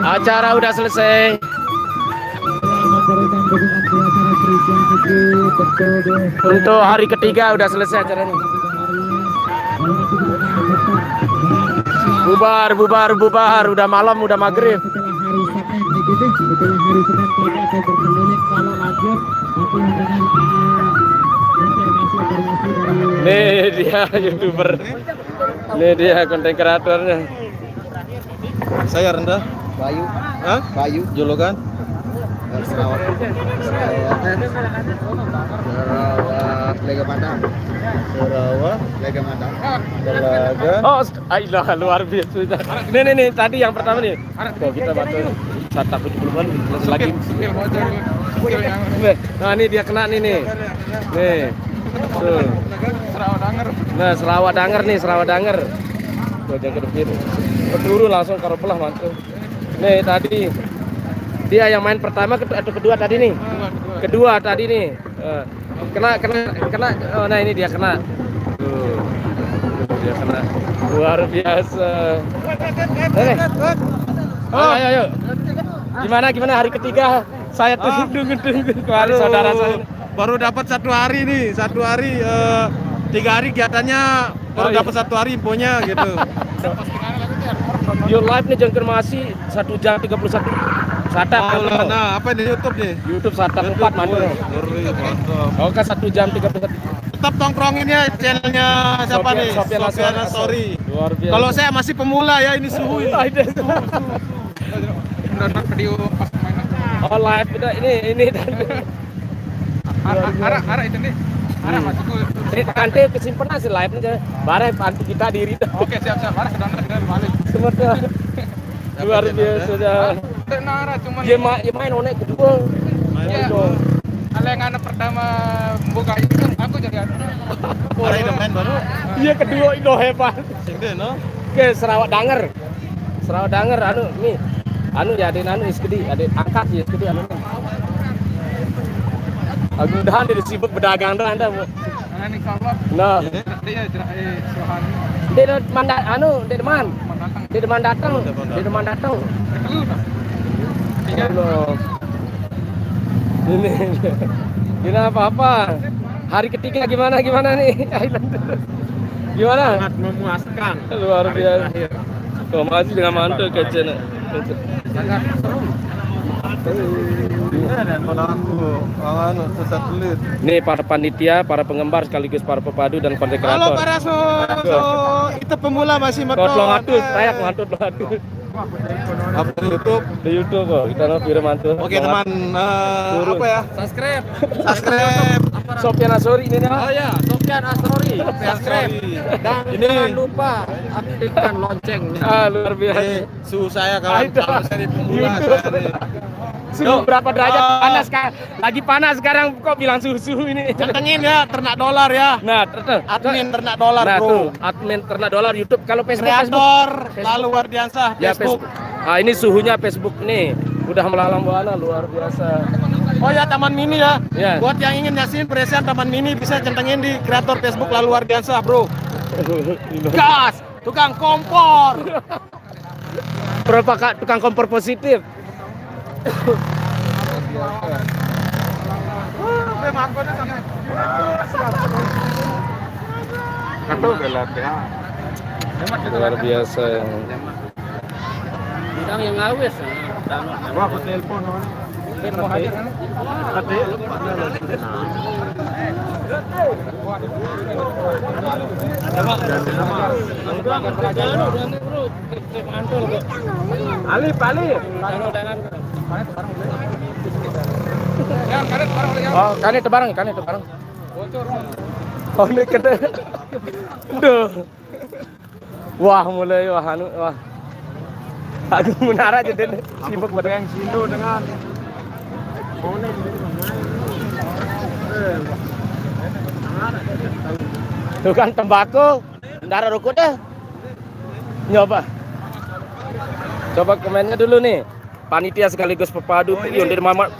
Acara udah selesai. Untuk hari ketiga udah selesai acaranya. Bubar, udah malam, udah maghrib. Nih dia YouTuber. Nih dia konten kreatornya. Saya rendah. Bayu. Hah? Bayu. Julukan? Sarawak. Sarawak Lega Padang. Sarawak. Lega Padang. Telaga. Oh, ayolah luar biasa. Nih tadi yang pertama nih. Tuh, kita bantu Satap 70-an lagi. Nah, ini dia kena nih. Nih. Tuh. Nah, Sarawak Danger. Tuh jaga depan. Peduru langsung karo belah mantu. Nih tadi dia yang main pertama atau kedua tadi nih? Kedua tadi nih. Kena. Oh, nah ini dia kena. Tuh. Dia kena. Luar biasa. Ayo. Gimana hari ketiga? Saya tunggu kemarin saudara saya. Baru dapat 1 hari nih. 1 hari 3 hari kegiatannya baru dapat 1 hari infonya gitu. Your live nih jengker masih 1 jam 31. Satap. Nah, apa di YouTube nih? YouTube Satap 4 mantu. Mantap. Oh kan 1 jam 31. Tetap tongkrongin ya channelnya siapa nih? Sofian Sorry. Luar biasa. Kalau saya masih pemula ya ini suhu. Oh live udah ini dan Arah itu nih. Arah masukku. ini kante kesimpulan sih live nya. Bare bantu kita diri. Oke, siap. Arah sudah balik. Semua luar biasa sudah. Nara cuman Dia main onek kedua. Iya. Alengan pertama buka itu kan aku jadi Hari udah main baru. Iya kedua itu hebat. Sing no. Ke Sarawak Danger anu nih. Anu jadiin anu iskedi, ada angkat ya iskedi anu. Mudahan dia sibuk berdagang dah Anda. ini kalau Nah, dia Sohan dia mandat anu, dia deman datang. Belum. Ini apa-apa. Hari ketiga gimana nih? Gimana? Sangat memuaskan. Luar biasa. Kau masih dengan mantul kecil. sangat seru. Kalau aku sesat belut. Nih para panitia, para penggemar sekaligus para pepadu dan konten Halo kreator. para itu pemula masih Kau telung atus, saya ngantuk telung atus. Apa di YouTube? Di YouTube kok, kita mau biru mantul. Oke teman, apa ya? Subscribe. Subscribe. Sofian Asori ini Oh ya, Sofian Asori. Subscribe. Dan Ini. jangan lupa aktifkan lonceng. Luar biasa. Suhu saya kalau saya di pemula YouTube. saya nih. Suhu berapa derajat? Panas kan? Lagi panas sekarang kok bilang suhu ini. Centengin ya, ternak dolar ya. Nah, Admin ternak dolar nah bro. tuh, admin ternak dolar YouTube. Kalau Facebook, Kreator, lalu Wardiansah, ya Facebook. Facebook. Ah ini suhunya Facebook nih. udah melalang buana luar biasa. Oh ya, Taman Mini ya. Ya. Buat yang ingin nyaksiin peresian Taman Mini bisa centengin di kreator Facebook Lalu Ardiansyah, bro. Gas, tukang kompor. Berapa kak tukang kompor positif? Luar biasa. Bidang yang awes. Alif. Oh, kan itu bareng. Oh, ini kena. Duh. Wah, mulai wah. Aku menara aja deh. Sibuk pada yang Sindo dengan tuh kan tembakau, darah rokok dah. Nyoba. Coba komennya dulu nih. Panitia sekaligus pepadu Yondir Mama.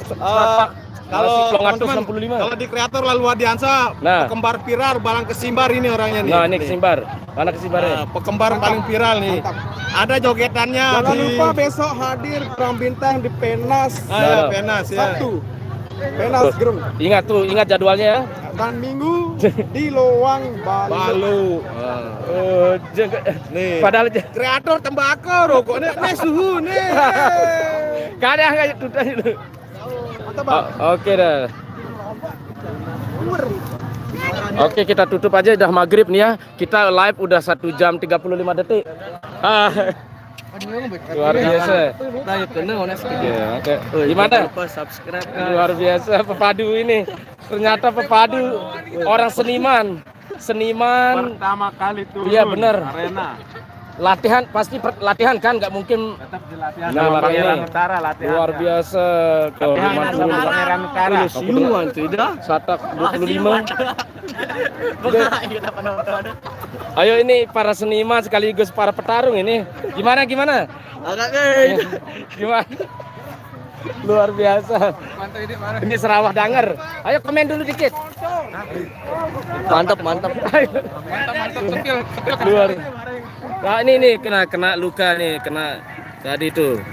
Kalau Masih teman-teman, kalau di kreator Lalu Ardiansyah, Nah. Pekembar viral barang kesimbar ini orangnya nih. Nah, ini kesimbar. Mana kesimbarnya? Nah, Pekembar paling viral nih. Ada jogetannya. Jangan di- lupa besok hadir Bang Bintang di Penas Ah, ya, Penas ya. Sabtu. Penas Gerung. Ingat jadwalnya ya. Dan Minggu di Lowang Bali. Balu. Nih. Padahal Kreator tembakau rokoknya nih suhu nih. kadang kayak itu dulu. Oke dah. Oke, kita tutup aja, udah maghrib nih ya. Kita live udah 1 jam 35 detik. Luar biasa. Ya, oke. Gimana? Subscribe. Luar biasa pepadu ini. Ternyata pepadu orang seniman. Pertama kali turun. Iya benar. Arena. Latihan pasti latihan kan, nggak mungkin. Tetap di latihan Nah, sama makanya Pangeran Utara latihan. Luar biasa. Kalau Latihan sama Pangeran Utara. Siluman tidak? Satak 25. Ayo ini para seniman sekaligus para petarung ini. Gimana? Gimana? Luar biasa. Ini Serawah Danger. Ayo komen dulu dikit. Mantap. Luar. Nah, ini nih kena luka nih, kena tadi tuh.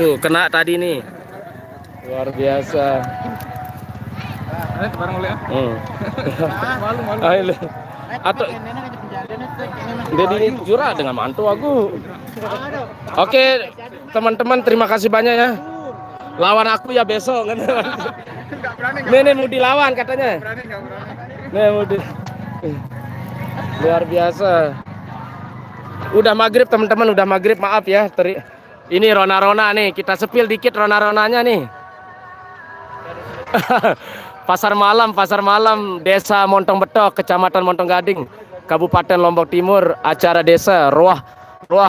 Tuh, kena tadi nih. Luar biasa. Ayo lu. Atau Dedi ini jurah dengan mantu aku. Oke, teman-teman terima kasih banyak ya. Lawan aku ya besok kan. Nih mau dilawan katanya. Nih mau di. Luar biasa. Udah maghrib teman-teman, udah maghrib, maaf ya. Ini rona-rona nih, kita sepil dikit rona-ronanya nih. Pasar malam Desa Montong Betok, Kecamatan Montong Gading, Kabupaten Lombok Timur. Acara desa Roah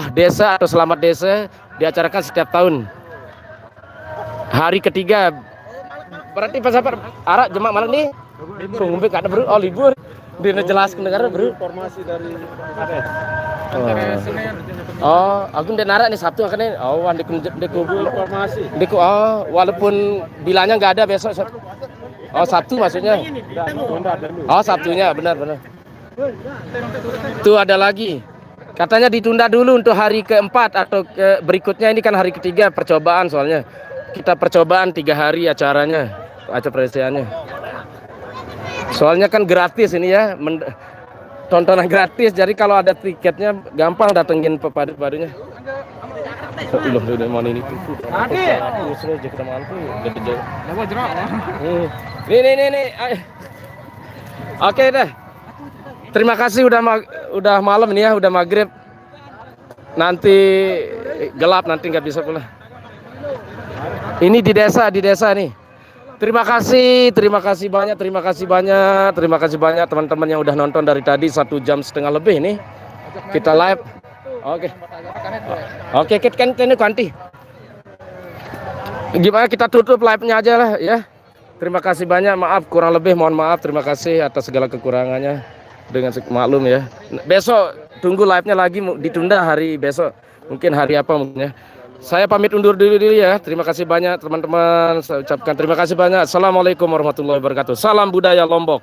Desa atau Selamat Desa diacarakan setiap tahun. Hari ketiga. Berarti pas apa? Arak jemaah malam nih. Libur kada bro. Oh libur. Dia jelaskan negara bro. Informasi dari Oh, aku ndek narak nih Sabtu akan nih. Oh, deku informasi. Walaupun bilangnya nggak ada besok. Oh, Sabtu maksudnya. Oh, Sabtunya benar. Tuh ada lagi. Katanya ditunda dulu untuk hari keempat atau berikutnya, ini kan hari ketiga percobaan soalnya. Kita percobaan 3 hari acaranya, acara peresiannya. Soalnya kan gratis ini ya, tontonan gratis. Jadi kalau ada tiketnya gampang datengin pepadu-padunya. Loh, udah mana ini? Terus kita mantu. Nih. Oke deh. Terima kasih udah malam nih ya, udah maghrib. Nanti gelap, nanti nggak bisa pulang. Ini di desa nih. Terima kasih banyak teman-teman yang udah nonton dari tadi 1 jam setengah lebih nih. Kita live. Oke, kan ini kanti. Gimana kita tutup live-nya aja lah ya. Terima kasih banyak, kurang lebih mohon maaf, terima kasih atas segala kekurangannya. Dengan maklum ya. Besok tunggu live-nya lagi, ditunda hari besok. Mungkin hari apa mungkin ya. Saya pamit undur diri dulu ya. Terima kasih banyak teman-teman. Saya ucapkan terima kasih banyak. Assalamualaikum warahmatullahi wabarakatuh. Salam budaya Lombok.